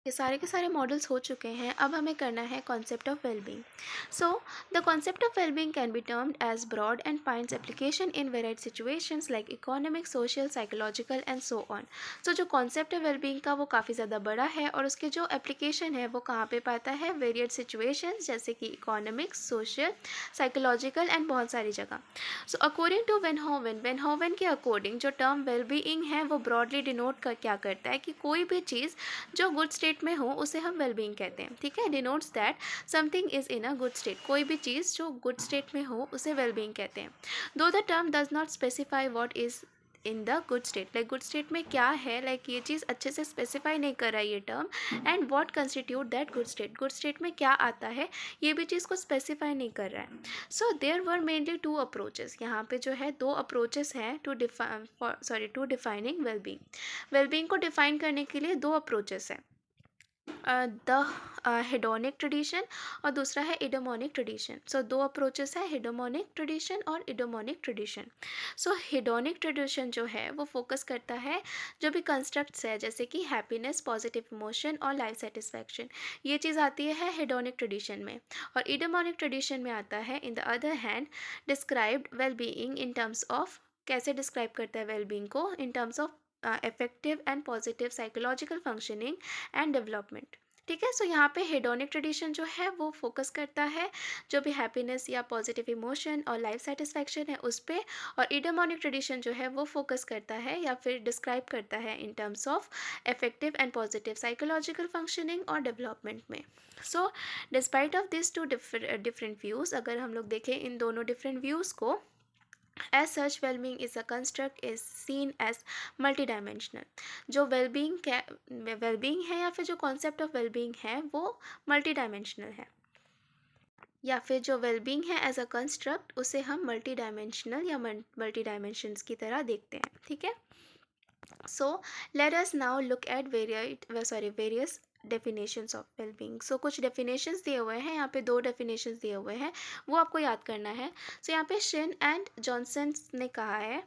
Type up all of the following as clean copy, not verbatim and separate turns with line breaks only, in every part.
ये सारे के सारे मॉडल्स हो चुके हैं। अब हमें करना है concept of wellbeing. So the concept of wellbeing can be termed as broad and finds application in varied situations like economic, social, psychological and so on. So जो कॉन्सेप्ट है वेलबींग का वो काफ़ी ज़्यादा बड़ा है और उसके जो एप्लीकेशन है वो कहाँ पे पाता है, वेरियड सिचुएशंस जैसे कि इकोनॉमिक, सोशल, साइकोलॉजिकल एंड बहुत सारी जगह। सो अकॉर्डिंग टू वेनहोवन के अकॉर्डिंग जो टर्म वेलबीइंग है वो ब्रॉडली डिनोट कर क्या करता है कि कोई भी चीज़ जो गुड स्टेट में हो उसे हम वेलबींग कहते हैं। ठीक है, denotes that something is in a good state. कोई भी चीज़ जो गुड स्टेट में हो उसे वेलबींग कहते हैं। दो the term does not specify what is in the good state, like good state में क्या है, लाइक ये चीज़ अच्छे से स्पेसिफाई नहीं कर रहा है ये term. And what constitute that good state, good state में क्या आता है ये भी चीज़ को स्पेसिफाई नहीं कर रहा है। So there were mainly two approaches, यहाँ पे जो है दो अप्रोचेस हैं टू डिफाइनिंग वेलबींग। वेलबींग को डिफाइन करने के लिए दो अप्रोचेस हैं, द हेडोनिक ट्रेडिशन और दूसरा है इडोमोनिक ट्रेडिशन। सो दो अप्रोचेस है, हेडोमोनिक ट्रेडिशन और इडोमोनिक ट्रेडिशन। सो हेडोनिक ट्रेडिशन जो है वो फोकस करता है जो भी कंस्ट्रक्ट्स है जैसे कि हैप्पीनेस, पॉजिटिव इमोशन और लाइफ सेटिस्फैक्शन, ये चीज़ आती है हेडोनिक ट्रेडिशन में। और इडोमोनिक ट्रेडिशन में आता है in the other hand described well being in terms of, कैसे डिस्क्राइब करता है वेलबींग को, इन terms of affective and positive psychological functioning and development. ठीक है, सो यहाँ पे हेडोनिक ट्रेडिशन जो है वो फोकस करता है जो भी हैप्पीनेस या पॉजिटिव इमोशन और लाइफ सेटिस्फैक्शन है उस पर। और इडोमोनिक ट्रेडिशन जो है वो फोकस करता है या फिर डिस्क्राइब करता है in terms of affective and positive psychological functioning और डेवलपमेंट में। So despite of this two different views, अगर हम लोग देखें इन दोनों डिफरेंट व्यूज़ को, as such well-being is a construct is seen as multidimensional। जो वेलबींग है या फिर जो कॉन्सेप्ट ऑफ वेलबींग है वो मल्टी डायमेंशनल है, या फिर जो वेलबींग है एज अ कंस्ट्रक्ट उसे हम मल्टी डायमेंशनल या मल्टी डायमेंशंस की तरह देखते हैं। ठीक है, so let us now look at various definitions of wellbeing. So कुछ डेफिनेशंस दिए हुए हैं, यहाँ पे दो डेफिनेशंस दिए हुए हैं वो आपको याद करना है। सो यहाँ पे शिन एंड जॉनसन ने कहा है,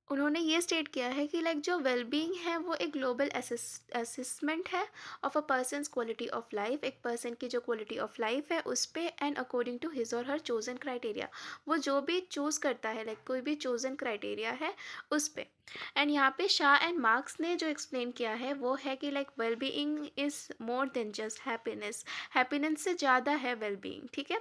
उन्होंने ये स्टेट किया है कि लाइक जो वेलबींग है वो एक ग्लोबल असेसमेंट है of a person's quality of life, एक पर्सन की जो क्वालिटी ऑफ लाइफ है उस पर, and according to his or her chosen criteria, वो जो भी चूज़ करता है लाइक कोई भी चोजन क्राइटेरिया है उस पर। एंड यहाँ पे शाह एंड मार्क्स ने जो एक्सप्लेन किया है वो है कि like wellbeing is more than just happiness, happiness से ज़्यादा है वेलबींग। ठीक है,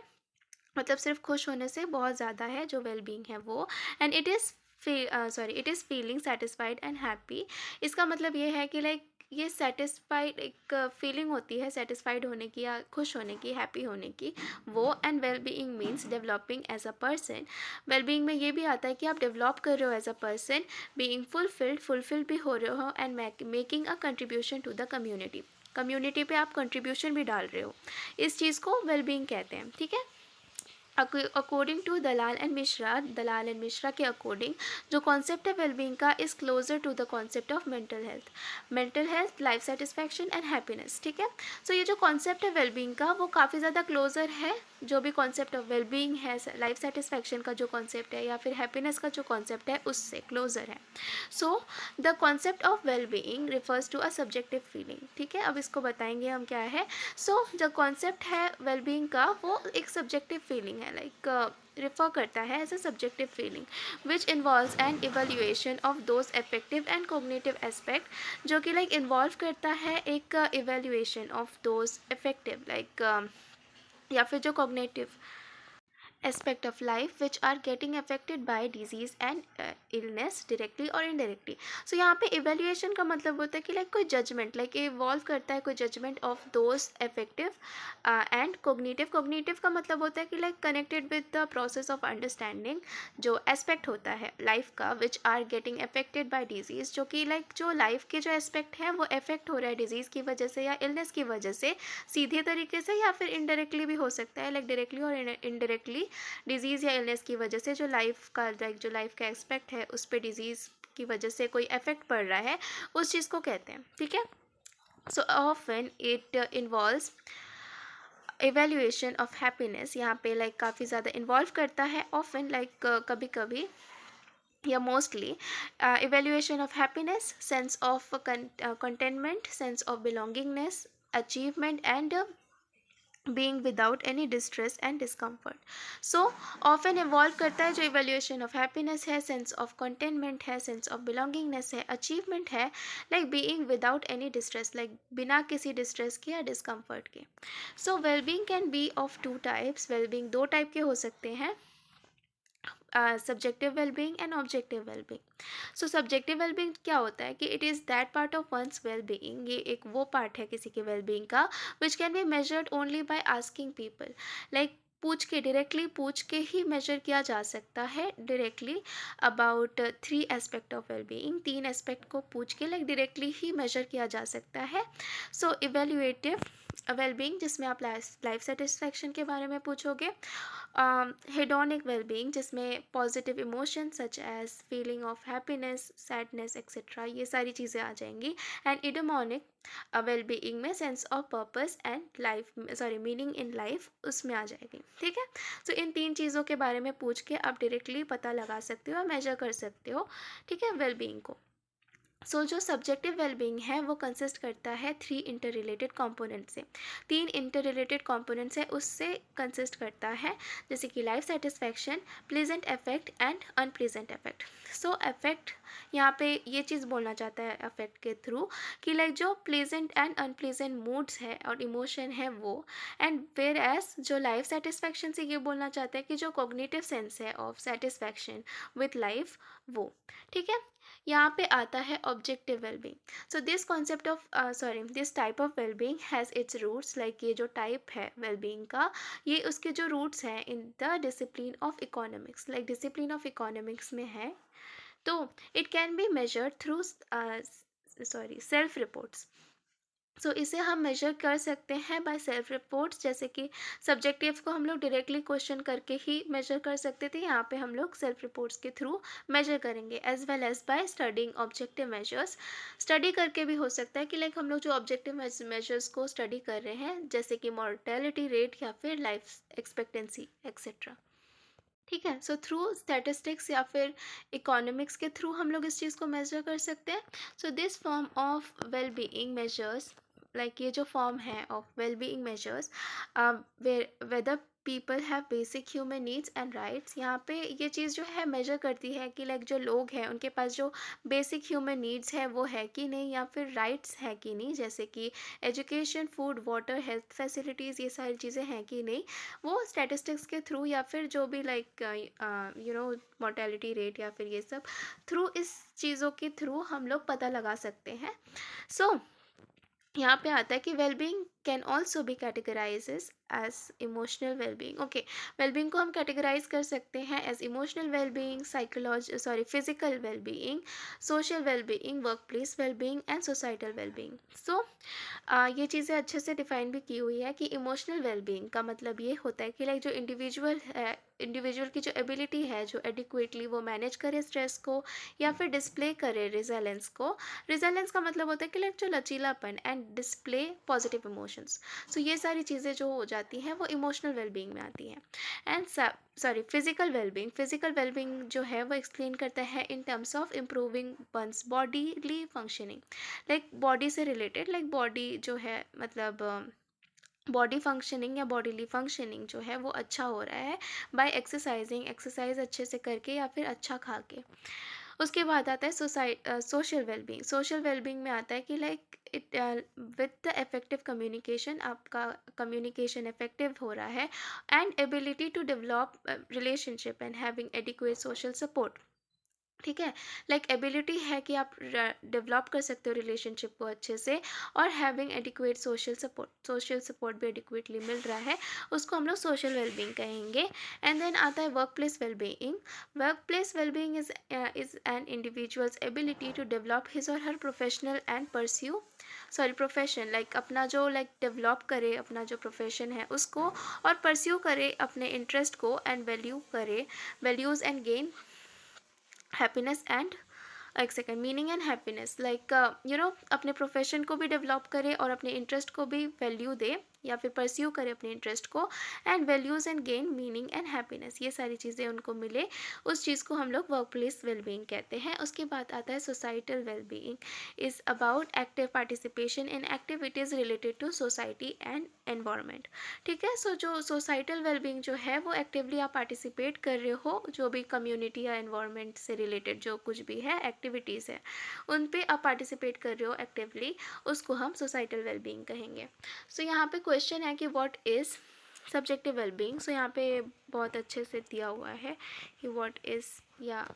मतलब सिर्फ खुश होने से बहुत ज़्यादा है जो वेलबींग है वो। And it is feeling satisfied and happy. इसका मतलब ये है कि लाइक ये सेटिस्फाइड एक फीलिंग होती है सेटिस्फाइड होने की या खुश होने की, हैप्पी होने की वो। And wellbeing means developing as a person. Wellbeing में ये भी आता है कि आप डेवलप कर रहे हो as a person, being fulfilled भी हो रहे हो, and making a contribution to the community, community पे आप कंट्रीब्यूशन भी डाल रहे हो, इस चीज़ को वेलबींग कहते हैं। ठीक है, according to Dalal and Mishra के अकॉर्डिंग जो कॉन्सेप्ट है वेलबींग का is closer to the concept of mental health, life satisfaction and happiness. ठीक है, सो ये जो कॉन्सेप्ट है वेलबींग का वो काफ़ी ज़्यादा क्लोजर है, जो भी कॉन्सेप्ट ऑफ वेलबींग है, लाइफ सेटिस्फैक्शन का जो कॉन्सेप्ट है या फिर हैप्पीनेस का जो कॉन्सेप्ट है उससे क्लोजर है। So the concept of wellbeing refers to a subjective feeling. ठीक है, अब इसको बताएंगे हम क्या है। सो जो कॉन्सेप्ट है वेलबींग का वो एक सब्जेक्टिव फीलिंग है, लाइक रिफ़र करता है as a subjective feeling which involves an evaluation of those affective and cognitive aspect, जो कि लाइक इन्वॉल्व करता है एक evaluation of those affective like या फिर जो cognitive aspect of life which are getting affected by disease and illness directly or indirectly। so यहाँ पे evaluation का मतलब होता है कि लाइक कोई जजमेंट, लाइक इवॉल्व करता है कोई judgement of those affective and cognitive का मतलब होता है कि like connected with the process of understanding, जो एस्पेक्ट होता है लाइफ का which are getting affected by disease, जो कि लाइक जो लाइफ के जो एस्पेक्ट है वो अफेक्ट हो रहा है डिजीज़ की वजह से या इलनेस की वजह से, सीधे तरीके से या फिर इनडायरेक्टली भी हो सकता है, लाइक डायरेक्टली और इनडायरेक्टली डिजीज़ या इलनेस की वजह से जो लाइफ का जो लाइफ का एस्पेक्ट है उस पर डिजीज़ की वजह से कोई इफेक्ट पड़ रहा है, उस चीज़ को कहते हैं। ठीक है, so often it involves evaluation of happiness, यहाँ पे लाइक काफ़ी ज़्यादा इन्वॉल्व करता है ऑफन, लाइक कभी कभी या mostly evaluation of happiness, sense of contentment, sense of belongingness, achievement, and being without any distress and discomfort. So often evolve करता है जो evaluation of happiness है, sense of contentment है, sense of belongingness है, achievement है, like being without any distress, like बिना किसी distress के या discomfort के. So well-being can be of two types. well-being दो type के हो सकते हैं, subjective wellbeing and objective wellbeing. So subjective wellbeing क्या होता है कि it is that part of one's wellbeing, ये एक वो पार्ट है किसी के वेलबींग का which can be measured only by asking people. Like पूछ के, डायरेक्टली पूछ के ही मेजर किया जा सकता है directly about three aspect of wellbeing. तीन एस्पेक्ट को पूछ के लाइक डायरेक्टली ही मेजर किया जा सकता है. सो इवेल्युएटिव वेलबींग जिसमें आप लाइफ सेटिस्फैक्शन के बारे में पूछोगे. हेडोनिक वेलबींग जिसमें positive emotion such as feeling of happiness, sadness etcetera, ये सारी चीज़ें आ जाएंगी. एंड इडोमोनिक वेलबींग में sense of purpose and life, sorry meaning in life, उसमें आ जाएगी. ठीक है. सो इन तीन चीज़ों के बारे में पूछ के आप डायरेक्टली पता लगा सकते हो, मेजर कर सकते हो. ठीक है, वेलबींग को. सो जो सब्जेक्टिव वेलबींग है वो कंसिस्ट करता है थ्री इंटर रिलेटेड कॉम्पोनेंट से. तीन इंटर रिलेटेड कॉम्पोनेंट्स है उससे कंसिस्ट करता है, जैसे कि life satisfaction, pleasant effect and unpleasant effect. So effect यहाँ पे ये चीज़ बोलना चाहता है इफेक्ट के थ्रू कि लाइक जो प्लेजेंट एंड अनप्लेजेंट मूड्स है और इमोशन है वो. एंड वेयर एज जो लाइफ सेटिस्फैक्शन से ये बोलना चाहता है कि जो कॉग्निटिव सेंस है ऑफ सेटिस्फैक्शन विथ लाइफ वो. ठीक है. यहाँ पे आता है objective wellbeing. So this concept of this type of wellbeing has its roots, like ये जो टाइप है वेलबींग का, ये उसके जो रूट्स हैं in the discipline of economics, like discipline of economics में है. तो it can be measured through self reports. So इसे हम मेजर कर सकते हैं बाय सेल्फ रिपोर्ट्स. जैसे कि सब्जेक्टिव को हम लोग डायरेक्टली क्वेश्चन करके ही मेजर कर सकते थे, यहाँ पे हम लोग सेल्फ रिपोर्ट्स के थ्रू मेजर करेंगे. As well as by studying objective measures. Study करके भी हो सकता है कि लाइक हम लोग जो ऑब्जेक्टिव मेजर्स को स्टडी कर रहे हैं, जैसे कि मॉर्टेलिटी रेट या फिर लाइफ एक्सपेक्टेंसी एक्सेट्रा. ठीक है. सो थ्रू स्टैटिस्टिक्स या फिर इकोनॉमिक्स के थ्रू हम लोग इस चीज़ को मेजर कर सकते हैं. So this form of well being measures, like ये जो फॉर्म है of well being measures, whether people have basic human needs and rights. यहाँ पे ये चीज़ जो है मेजर करती है कि लाइक जो लोग हैं उनके पास जो बेसिक ह्यूमन नीड्स है वो है कि नहीं, या फिर राइट्स है कि नहीं, जैसे कि education, food, water, health facilities, ये सारी चीज़ें हैं कि नहीं. वो स्टैटिस्टिक्स के थ्रू या फिर जो भी लाइक मोर्टेलिटी रेट या फिर ये सब थ्रू, इस चीज़ों के थ्रू हम लोग पता लगा सकते हैं. सो यहाँ पे आता है कि wellbeing can also be categorizes as emotional wellbeing. Okay. Wellbeing को हम कैटेगराइज कर सकते हैं as emotional wellbeing, physical wellbeing, social wellbeing, work place wellbeing and societal wellbeing. So ये चीज़ें अच्छे से डिफाइन भी की हुई है कि इमोशनल वेलबींग का मतलब ये होता है कि लाइक जो इंडिविजुअल है, इंडिविजुअल की जो एबिलिटी है जो एडिक्वेटली वो मैनेज करे स्ट्रेस को या फिर डिस्प्ले करे रिजेलेंस को. रिजेलेंस का मतलब होता है कि लाइक जो लचीलापन एंड डिस्प्ले पॉजिटिव इमोशंस. सो ये सारी चीज़ें जो हो जाती हैं वो इमोशनल वेलबींग में आती हैं. And physical wellbeing. Physical wellbeing जो है वो एक्सप्लेन करता है in terms of improving one's bodily functioning. Like body से रिलेटेड, लाइक बॉडी जो है मतलब बॉडी फंक्शनिंग या बॉडीली फंक्शनिंग जो है वो अच्छा हो रहा है बाय एक्सरसाइजिंग, एक्सरसाइज अच्छे से करके या फिर अच्छा खा के. उसके बाद आता है सोशल वेलबींग. सोशल वेलबींग में आता है कि like it with the effective communication, आपका कम्युनिकेशन इफेक्टिव हो रहा है, and ability to develop relationship and having adequate social support. ठीक है. लाइक एबिलिटी है कि आप डेवलप कर सकते हो रिलेशनशिप को अच्छे से, और हैविंग एडिक्वेट सोशल सपोर्ट भी एडिक्वेटली मिल रहा है, उसको हम लोग सोशल वेलबींग कहेंगे. एंड देन आता है work place wellbeing. Work place wellbeing is an individual's ability to develop his or her professional and profession, like अपना जो लाइक डेवलप करे अपना जो प्रोफेशन है उसको, और परस्यू करे अपने इंटरेस्ट को, एंड वैल्यू करे values and gain happiness and एक second meaning and happiness, like अपने प्रोफेशन को भी डेवलप करे और अपने इंटरेस्ट को भी वैल्यू दे या फिर परस्यू करे अपने इंटरेस्ट को, and values and gain meaning and happiness, ये सारी चीज़ें उनको मिले, उस चीज़ को हम लोग वर्क प्लेस वेलबींग कहते हैं। उसके बाद आता है societal wellbeing, is about active participation in activities related to society and environment. ठीक है, सो जो सोसाइटल वेलबींग जो है वो एक्टिवली आप पार्टिसिपेट कर रहे हो, जो भी कम्युनिटी या एनवायरनमेंट से रिलेटेड जो कुछ भी है एक्टिविटीज़ है उन पे आप पार्टिसिपेट कर रहे हो एक्टिवली, उसको हम सोसाइटल वेलबींग कहेंगे। सो यहाँ पे क्वेश्चन है कि व्हाट इज़ सब्जेक्टिव वेलबींग। सो यहाँ पे बहुत अच्छे से दिया हुआ है कि व्हाट इज़, या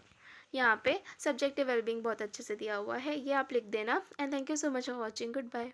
यहाँ पे सब्जेक्टिव वेलबींग बहुत अच्छे से दिया हुआ है, ये आप लिख देना। And thank you so much for watching, good bye.